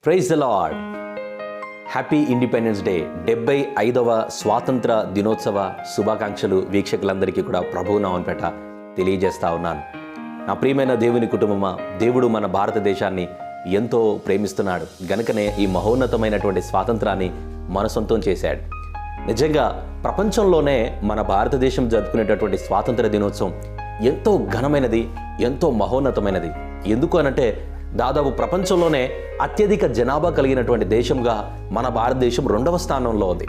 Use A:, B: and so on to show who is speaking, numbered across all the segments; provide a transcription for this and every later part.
A: Praise the lord. Happy independence day. 75వ స్వాతంత్ర దినోత్సవ శుభాకాంక్షలు వీక్షకులందరికీ కూడా ప్రభువు నామమున తెలియజేస్తా ఉన్నాను. నా ప్రియమైన దేవుని కుటుంబమా, దేవుడు మన భారతదేశాన్ని ఎంతో ప్రేమిస్తున్నాడు గనుకనే ఈ మహోన్నతమైనటువంటి స్వాతంత్రాన్ని మన సొంతం చేశాడు. నిజంగా ప్రపంచంలోనే మన భారతదేశం జరుపుకునేటటువంటి స్వాతంత్ర దినోత్సవం ఎంతో ఘనమైనది, ఎంతో మహోన్నతమైనది. ఎందుకు అనంటే దాదాపు ప్రపంచంలోనే అత్యధిక జనాభా కలిగినటువంటి దేశంగా మన భారతదేశం 2వ స్థానంలో ఉంది.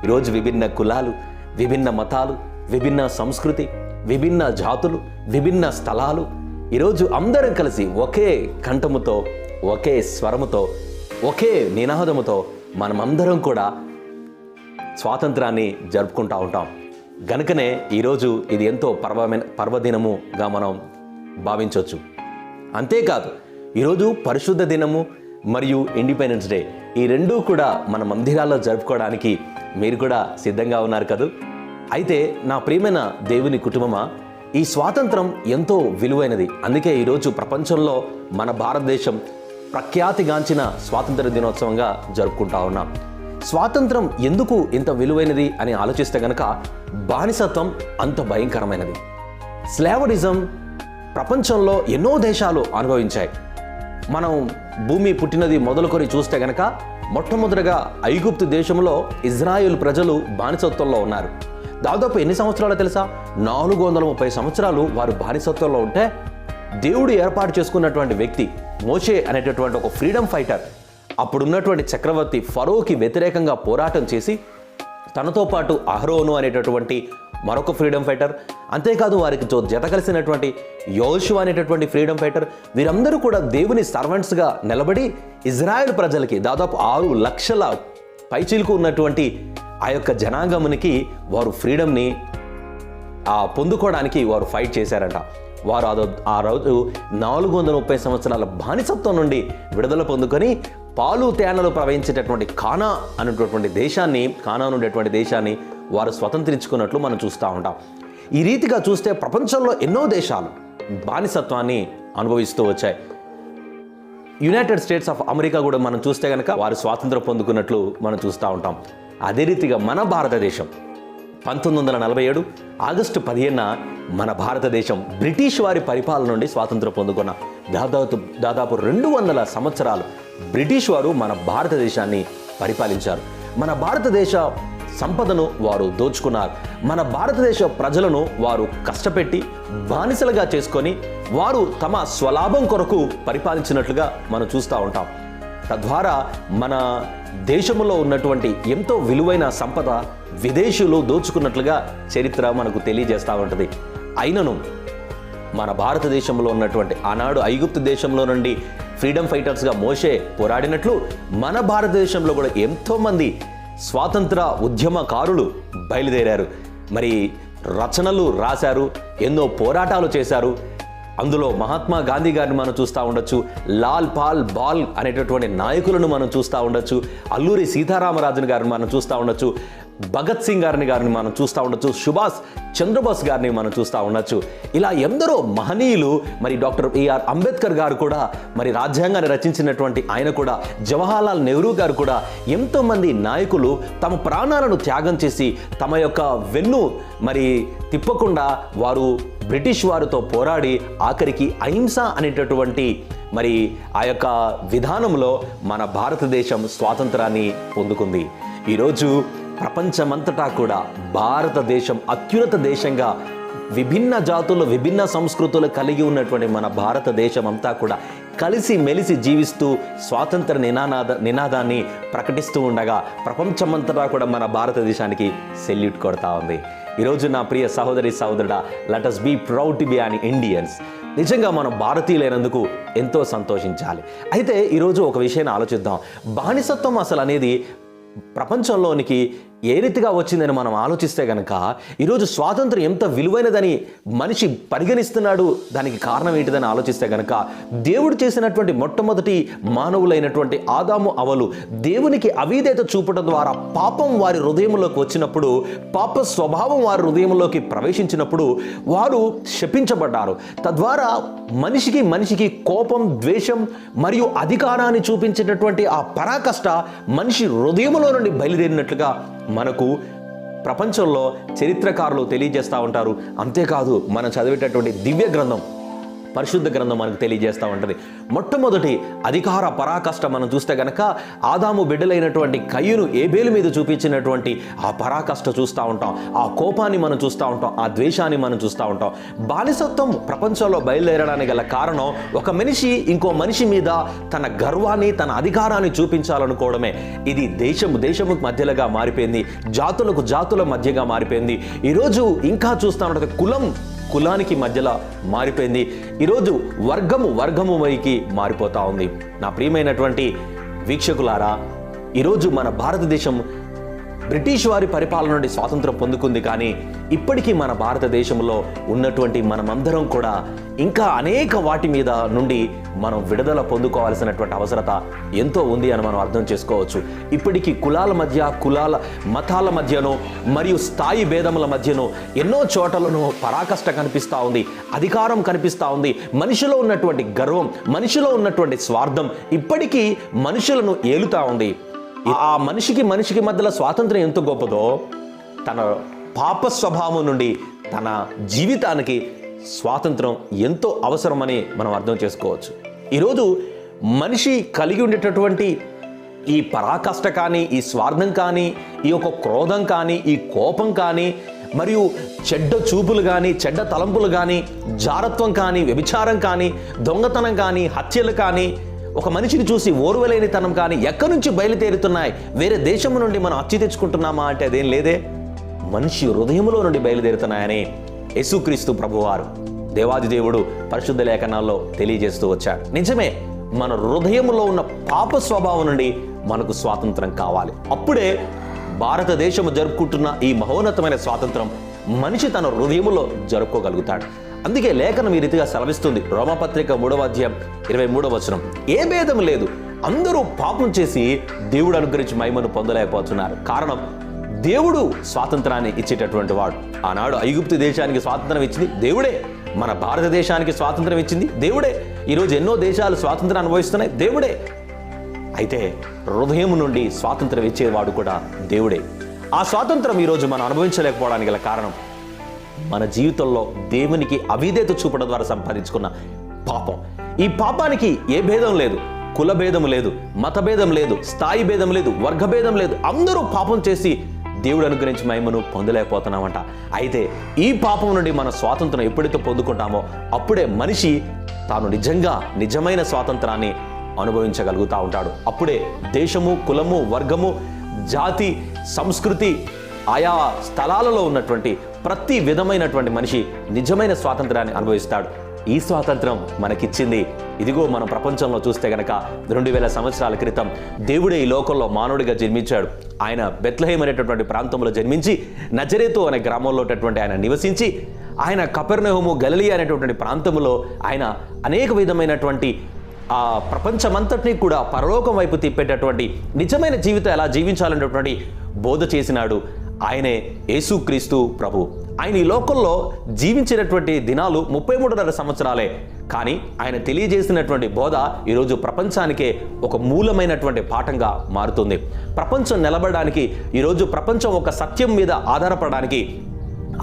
A: ఈరోజు విభిన్న కులాలు, విభిన్న మతాలు, విభిన్న సంస్కృతి, విభిన్న జాతులు, విభిన్న స్థలాలు, ఈరోజు అందరం కలిసి ఒకే కంఠముతో, ఒకే స్వరముతో, ఒకే నినాదముతో మనమందరం కూడా స్వాతంత్రాన్ని జరుపుకుంటూ ఉంటాం. గనుకనే ఈరోజు ఇది ఎంతో పర్వదినముగా మనం భావించవచ్చు. అంతేకాదు ఈరోజు పరిశుద్ధ దినము మరియు ఇండిపెండెన్స్ డే, ఈ రెండూ కూడా మన మందిరాల్లో జరుపుకోవడానికి మీరు కూడా సిద్ధంగా ఉన్నారు కదూ. అయితే నా ప్రియమైన దేవుని కుటుంబమా, ఈ స్వాతంత్రం ఎంతో విలువైనది. అందుకే ఈరోజు ప్రపంచంలో మన భారతదేశం ప్రఖ్యాతిగాంచిన స్వాతంత్ర దినోత్సవంగా జరుపుకుంటా ఉన్నాం. స్వాతంత్రం ఎందుకు ఇంత విలువైనది అని ఆలోచిస్తే గనక బానిసత్వం అంత భయంకరమైనది. స్లేవరిజం ప్రపంచంలో ఎన్నో దేశాలు అనుభవించాయి. మనం భూమి పుట్టినది మొదలుకొని చూస్తే గనక మొట్టమొదటిగా ఐగుప్తు దేశంలో ఇజ్రాయేల్ ప్రజలు బానిసత్వంలో ఉన్నారు. దాదాపు ఎన్ని సంవత్సరాలు తెలుసా? 430 సంవత్సరాలు వారు బానిసత్వంలో ఉంటే దేవుడు ఏర్పాటు చేసుకున్నటువంటి వ్యక్తి మోషే అనేటటువంటి ఒక ఫ్రీడమ్ ఫైటర్ అప్పుడున్నటువంటి చక్రవర్తి ఫరోకి వ్యతిరేకంగా పోరాటం చేసి తనతో పాటు అహరోను అనేటటువంటి మరొక ఫ్రీడమ్ ఫైటర్, అంతేకాదు వారికి జత కలిసినటువంటి యోషువ అనేటటువంటి ఫ్రీడమ్ ఫైటర్, వీరందరూ కూడా దేవుని సర్వెంట్స్గా నిలబడి ఇజ్రాయెల్ ప్రజలకి దాదాపు 6 లక్షల పైచీలకు ఉన్నటువంటి ఆ యొక్క జనాంగమునికి వారు ఫ్రీడమ్ని పొందుకోవడానికి వారు ఫైట్ చేశారంట. వారు ఆ రోజు 430 సంవత్సరాల బానిసత్వం నుండి విడుదల పొందుకొని పాలు తేనెలు ప్రవహించేటటువంటి కానా అనేటటువంటి దేశాన్ని వారు స్వతంత్రించుకున్నట్లు మనం చూస్తూ ఉంటాం. ఈ రీతిగా చూస్తే ప్రపంచంలో ఎన్నో దేశాలు బానిసత్వాన్ని అనుభవిస్తూ వచ్చాయి. యునైటెడ్ స్టేట్స్ ఆఫ్ అమెరికా కూడా మనం చూస్తే కనుక వారు స్వాతంత్రం పొందుకున్నట్లు మనం చూస్తూ ఉంటాం. అదే రీతిగా మన భారతదేశం 1947 ఆగస్టు 15న మన భారతదేశం బ్రిటిష్ వారి పరిపాలన నుండి స్వాతంత్రం పొందుకున్న దాదాపు 200 సంవత్సరాలు బ్రిటిష్ వారు మన భారతదేశాన్ని పరిపాలించారు. మన భారతదేశ సంపదను వారు దోచుకున్నారు. మన భారతదేశ ప్రజలను వారు కష్టపెట్టి బానిసలుగా చేసుకొని వారు తమ స్వలాభం కొరకు పరిపాలించినట్లుగా మనం చూస్తూ ఉంటాం. తద్వారా మన దేశంలో ఉన్నటువంటి ఎంతో విలువైన సంపద విదేశీయులు దోచుకున్నట్లుగా చరిత్ర మనకు తెలియజేస్తూ ఉంటుంది. అయినను మన భారతదేశంలో ఉన్నటువంటి ఆనాడు ఐగుప్తు దేశంలో నుండి ఫ్రీడమ్ ఫైటర్స్గా మోషే పోరాడినట్లు మన భారతదేశంలో కూడా ఎంతోమంది స్వాతంత్ర ఉద్యమకారులు బయలుదేరారు. మరి రచనలు రాశారు, ఎన్నో పోరాటాలు చేశారు. అందులో మహాత్మా గాంధీ గారిని మనం చూస్తూ ఉండొచ్చు, లాల్ పాల్ బాల్ అనేటటువంటి నాయకులను మనం చూస్తూ ఉండొచ్చు, అల్లూరి సీతారామరాజన్ గారిని మనం చూస్తూ ఉండొచ్చు, భగత్ సింగ్ గారిని మనం చూస్తూ ఉండొచ్చు, సుభాష్ చంద్రబోస్ గారిని మనం చూస్తూ ఉండొచ్చు. ఇలా ఎందరో మహనీయులు, మరి డాక్టర్ బిఆర్ అంబేద్కర్ గారు కూడా, మరి రాజ్యాంగాన్ని రచించినటువంటి ఆయన కూడా, జవహర్లాల్ నెహ్రూ గారు కూడా, ఎంతోమంది నాయకులు తమ ప్రాణాలను త్యాగం చేసి తమ యొక్క వెన్ను మరి తిప్పకుండా వారు బ్రిటిష్ వారితో పోరాడి ఆఖరికి అహింస అనేటటువంటి మరి ఆ యొక్క విధానంలో మన భారతదేశం స్వాతంత్రాన్ని పొందుకుంది. ఈరోజు ప్రపంచమంతటా కూడా భారతదేశం అత్యున్నత దేశంగా విభిన్న జాతులు, విభిన్న సంస్కృతులు కలిగి ఉన్నటువంటి మన భారతదేశం అంతా కూడా కలిసి మెలిసి జీవిస్తూ స్వాతంత్ర నినాదాన్ని ప్రకటిస్తూ ఉండగా ప్రపంచమంతటా కూడా మన భారతదేశానికి సెల్యూట్ కొడతా ఉంది. ఈరోజు నా ప్రియ సహోదరి సహోదరుడా, let us be proud to be an Indians. నిజంగా మనం భారతీయులైనందుకు ఎంతో సంతోషించాలి. అయితే ఈరోజు ఒక విషయాన్ని ఆలోచిద్దాం. బానిసత్వం అసలు అనేది ప్రపంచంలోనికి ఏ రీతిగా వచ్చిందని మనం ఆలోచిస్తే కనుక ఈరోజు స్వాతంత్రం ఎంత విలువైనదని మనిషి పరిగణిస్తున్నాడు, దానికి కారణం ఏంటిదని ఆలోచిస్తే కనుక దేవుడు చేసినటువంటి మొట్టమొదటి మానవులైనటువంటి ఆదాము అవ్వలు దేవునికి అవిధేయత చూపడం ద్వారా పాపం వారి హృదయంలోకి వచ్చినప్పుడు, పాప స్వభావం వారి హృదయంలోకి ప్రవేశించినప్పుడు వారు శపించబడ్డారు. తద్వారా మనిషికి కోపం, ద్వేషం మరియు అధికారాన్ని చూపించేటటువంటి ఆ పరాకష్ట మనిషి హృదయంలో నుండి బయలుదేరినట్లుగా మనకు ప్రపంచంలో చరిత్రకారులు తెలియజేస్తూ ఉంటారు. అంతేకాదు మనం చదివేటటువంటి దివ్య గ్రంథం, పరిశుద్ధ గ్రంథం మనకు తెలియజేస్తూ ఉంటుంది. మొట్టమొదటి అధికార పరాకష్ట మనం చూస్తే గనక ఆదాము బిడ్డలైనటువంటి కయ్యూను ఏబేలు మీద చూపించినటువంటి ఆ పరాకష్ట చూస్తూ ఉంటాం, ఆ కోపాన్ని మనం చూస్తూ ఉంటాం, ఆ ద్వేషాన్ని మనం చూస్తూ ఉంటాం. బానిసత్వం ప్రపంచంలో బయలుదేరడానికి గల కారణం ఒక మనిషి ఇంకో మనిషి మీద తన గర్వాన్ని, తన అధికారాన్ని చూపించాలనుకోవడమే. ఇది దేశము మధ్యలుగా మారిపోయింది, జాతుల మధ్యగా మారిపోయింది. ఈరోజు ఇంకా చూస్తూ ఉంటే కులానికి మధ్యలో మారిపోయింది. ఈరోజు వర్గము వైకి మారిపోతా ఉంది. నా ప్రియమైనటువంటి వీక్షకులారా, ఈరోజు మన భారతదేశం బ్రిటిష్ వారి పరిపాలన నుండి స్వాతంత్రం పొందుకుంది, కానీ ఇప్పటికీ మన భారతదేశంలో ఉన్నటువంటి మనమందరం కూడా ఇంకా అనేక వాటి మీద నుండి మనం విడుదల పొందుకోవాల్సినటువంటి అవసరత ఎంతో ఉంది అని మనం అర్థం చేసుకోవచ్చు. ఇప్పటికీ మతాల మధ్యనో మరియు స్థాయి భేదముల మధ్యనో ఎన్నో చోట్లను పరాకష్ట కనిపిస్తూ ఉంది, అధికారం కనిపిస్తూ ఉంది. మనిషిలో ఉన్నటువంటి గర్వం, మనిషిలో ఉన్నటువంటి స్వార్థం ఇప్పటికీ మనుషులను ఏలుతా ఉంది. ఆ మనిషికి మధ్యలో స్వాతంత్రం ఎంత గొప్పదో, తన పాప స్వభావం నుండి తన జీవితానికి స్వాతంత్రం ఎంతో అవసరమని మనం అర్థం చేసుకోవచ్చు. ఈరోజు మనిషి కలిగి ఉండేటటువంటి ఈ పరాకాష్ట కానీ, ఈ స్వార్థం కానీ, ఈ యొక్క క్రోధం కానీ, ఈ కోపం కానీ, మరియు చెడ్డ చూపులు కానీ, చెడ్డ తలంపులు కానీ, జారత్వం కానీ, వ్యభిచారం కానీ, దొంగతనం కానీ, హత్యలు కానీ, ఒక మనిషిని చూసి ఓర్వలేనితనం కానీ ఎక్కడి నుంచి బయలుదేరుతున్నాయి? వేరే దేశం నుండి మనం అచ్చి తెచ్చుకుంటున్నామా అంటే అదేం లేదే, మనిషి హృదయంలో నుండి బయలుదేరుతున్నాయని యేసుక్రీస్తు ప్రభువారు, దేవాది దేవుడు పరిశుద్ధ లేఖనాల్లో తెలియజేస్తూ వచ్చాడు. నిజమే, మన హృదయంలో ఉన్న పాప స్వభావం నుండి మనకు స్వాతంత్రం కావాలి. అప్పుడే భారతదేశం జరుపుకుంటున్న ఈ మహోన్నతమైన స్వాతంత్రం మనిషి తన హృదయంలో జరుపుకోగలుగుతాడు. అందుకే లేఖనం ఈ రీతిగా సెలవిస్తుంది. రోమపత్రిక 3వ అధ్యాయం 23వ వచనం, ఏ భేదం లేదు, అందరూ పాపం చేసి దేవుడు అనుగ్రహించి మహిమను పొందలేకపోతున్నారు. కారణం, దేవుడు స్వాతంత్రాన్ని ఇచ్చేటటువంటి వాడు. ఆనాడు ఐగుప్తు దేశానికి స్వాతంత్రం ఇచ్చింది దేవుడే, మన భారతదేశానికి స్వాతంత్రం ఇచ్చింది దేవుడే, ఈరోజు ఎన్నో దేశాలు స్వాతంత్రం అనుభవిస్తున్నాయి దేవుడే. అయితే హృదయం నుండి స్వాతంత్రం ఇచ్చేవాడు కూడా దేవుడే. ఆ స్వాతంత్రం ఈరోజు మనం అనుభవించలేకపోవడానికి గల కారణం మన జీవితంలో దేవునికి అవిధేయత చూపడం ద్వారా సంపాదించుకున్న పాపం. ఈ పాపానికి ఏ భేదం లేదు, కుల భేదం లేదు, మత భేదం లేదు, స్థాయి భేదం లేదు, వర్గ భేదం లేదు. అందరూ పాపం చేసి దేవుడు అనుగ్రహించి మహిమను పొందలేకపోతున్నామంట. అయితే ఈ పాపం నుండి మన స్వాతంత్రం ఎప్పుడైతే పొందుకుంటామో అప్పుడే మనిషి తాను నిజమైన స్వాతంత్రాన్ని అనుభవించగలుగుతూ ఉంటాడు. అప్పుడే దేశము, కులము, వర్గము, జాతి, సంస్కృతి, ఆయా స్థలాలలో ఉన్నటువంటి ప్రతి విధమైనటువంటి మనిషి నిజమైన స్వాతంత్రాన్ని అనుభవిస్తాడు. ఈ స్వాతంత్రం మనకిచ్చింది ఇదిగో మనం ప్రపంచంలో చూస్తే గనక 2000 సంవత్సరాల క్రితం దేవుడే ఈ లోకంలో మానవుడిగా జన్మించాడు. ఆయన బెత్లెహేం అనేటటువంటి ప్రాంతంలో జన్మించి నజరేతు అనే గ్రామంలో ఆయన నివసించి ఆయన కపెర్నహూము, గలిలయ అనేటటువంటి ప్రాంతంలో ఆయన అనేక విధమైనటువంటి ఆ ప్రపంచమంతటినీ కూడా పరలోకం వైపు తిప్పేటటువంటి నిజమైన జీవితం ఎలా జీవించాలనేటువంటి బోధ చేసినాడు. ఆయనే యేసుక్రీస్తు ప్రభు. ఆయన ఈ లోకంలో జీవించినటువంటి దినాలు 33.5 సంవత్సరాలే. కానీ ఆయన తెలియజేసినటువంటి బోధ ఈరోజు ప్రపంచానికే ఒక మూలమైనటువంటి పాఠంగా మారుతుంది. ప్రపంచం నిలబడడానికి, ఈరోజు ప్రపంచం ఒక సత్యం మీద ఆధారపడడానికి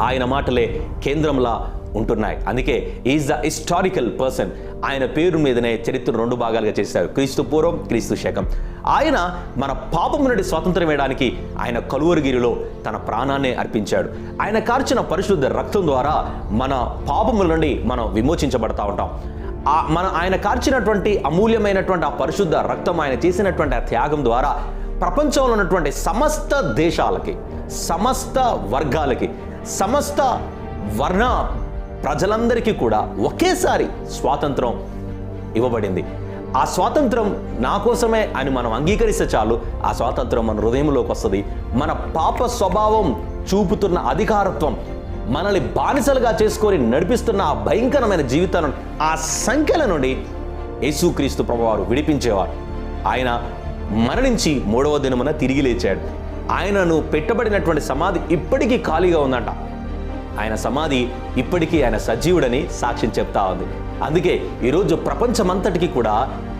A: ఆయన మాటలే కేంద్రంలా ఉంటున్నాయి. అందుకే ఈజ్ ద హిస్టారికల్ పర్సన్. ఆయన పేరు మీదనే చరిత్ర 2 భాగాలుగా చేశారు, క్రీస్తు పూర్వం, క్రీస్తు శకం. ఆయన మన పాపము నుండి స్వాతంత్రం వేయడానికి ఆయన కలువరిగిరిలో తన ప్రాణాన్ని అర్పించాడు. ఆయన కార్చిన పరిశుద్ధ రక్తం ద్వారా మన పాపముల నుండి మనం విమోచించబడతా ఉంటాం. ఆయన కార్చినటువంటి అమూల్యమైనటువంటి ఆ పరిశుద్ధ రక్తం, ఆయన చేసినటువంటి ఆ త్యాగం ద్వారా ప్రపంచంలో ఉన్నటువంటి సమస్త దేశాలకి, సమస్త వర్గాలకి, సమస్త వర్ణ ప్రజలందరికీ కూడా ఒకేసారి స్వాతంత్రం ఇవ్వబడింది. ఆ స్వాతంత్రం నా కోసమే అని మనం అంగీకరిస్తే చాలు, ఆ స్వాతంత్రం మన హృదయంలోకి వస్తుంది. మన పాప స్వభావం చూపుతున్న అధికారత్వం, మనల్ని బానిసలుగా చేసుకొని నడిపిస్తున్న ఆ భయంకరమైన జీవితాలను, ఆ సంఖ్యల నుండి యేసుక్రీస్తు ప్రభువారు విడిపించేవారు. ఆయన మరణించి 3వ దినమున తిరిగి లేచాడు. ఆయనను పెట్టబడినటువంటి సమాధి ఇప్పటికీ ఖాళీగా ఉందంట. ఆయన సమాధి ఇప్పటికీ ఆయన సజీవుడని సాక్ష్యం చెప్తా ఉంది. అందుకే ఈరోజు ప్రపంచమంతటికి కూడా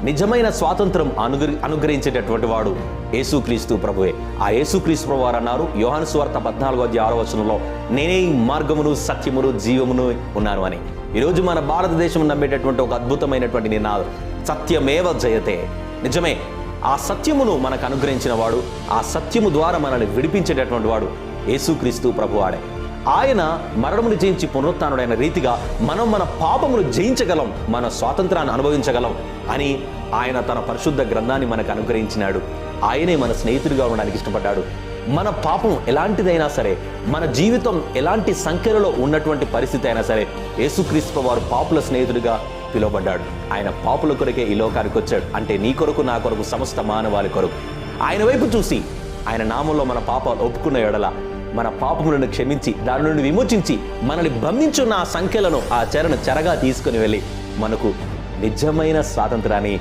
A: నిజమైన స్వాతంత్రం అనుగ్రహించేటటువంటి వాడు యేసుక్రీస్తు ప్రభువే. ఆ యేసుక్రీస్తు ప్రభు వారు అన్నారు యోహాను సువార్త 14:6 నేనే మార్గమును సత్యమును జీవమును ఉన్నాను అని. ఈరోజు మన భారతదేశం నమ్మేటటువంటి ఒక అద్భుతమైనటువంటి నినాదం సత్యమేవ జయతే. నిజమే, ఆ సత్యమును మనకు అనుగ్రహించిన వాడు, ఆ సత్యము ద్వారా మనల్ని విడిపించేటటువంటి వాడు యేసుక్రీస్తు ప్రభువాడే. ఆయన మరణమును జయించి పునరుత్థానుడైన రీతిగా మనం మన పాపమును జయించగలం, మన స్వాతంత్రాన్ని అనుభవించగలం అని ఆయన తన పరిశుద్ధ గ్రంథాన్ని మనకు అనుగ్రహించినాడు. ఆయనే మన స్నేహితుడిగా ఉండడానికి ఇష్టపడ్డాడు. మన పాపం ఎలాంటిదైనా సరే, మన జీవితం ఎలాంటి సంఖ్యలో ఉన్నటువంటి పరిస్థితి అయినా సరే, యేసుక్రీస్తు వారు పాపుల స్నేహితుడిగా పిలువబడ్డాడు. ఆయన పాపుల కొరకే ఈ లోకానికి వచ్చాడు. అంటే నీ కొరకు, నా కొరకు, సమస్త మానవాళి కొరకు. ఆయన వైపు చూసి ఆయన నామంలో మన పాపాలు ఒప్పుకున్న ఎడల మన పాపములను క్షమించి దాని నుండి విమోచించి మనల్ని బంధించున్న ఆ సంఖ్యలను, ఆ చెరను చెరగా తీసుకుని వెళ్ళి మనకు నిజమైన స్వాతంత్రాన్ని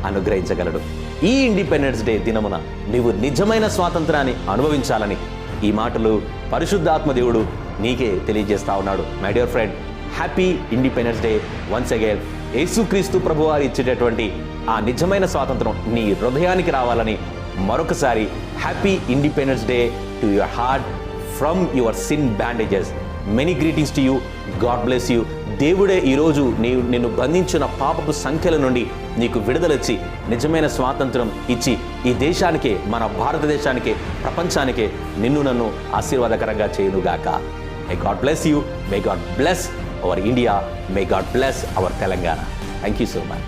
A: అనుగ్రహించగలడు. ఈ ఇండిపెండెన్స్ డే దినమున నీవు నిజమైన స్వాతంత్రాన్ని అనుభవించాలని ఈ మాటలు పరిశుద్ధాత్మ దేవుడు నీకే తెలియజేస్తా ఉన్నాడు. My dear friend, happy independence day once again. యేసుక్రీస్తు ప్రభువారు ఇచ్చేటటువంటి ఆ నిజమైన స్వాతంత్రం నీ హృదయానికి రావాలని మరొకసారి happy independence day to your heart from your sin bandages. Many greetings to you. God bless you. దేవుడే ఈరోజు నిన్ను బంధించిన పాపపు సంఖ్యల నుండి నీకు విడుదలచ్చి నిజమైన స్వాతంత్రం ఇచ్చి ఈ దేశానికే, మన భారతదేశానికే, ప్రపంచానికే నిన్ను నన్ను ఆశీర్వాదకరంగా చేయునుగాక. May god bless you. May god bless our India. May god bless our Telangana. Thank you so much.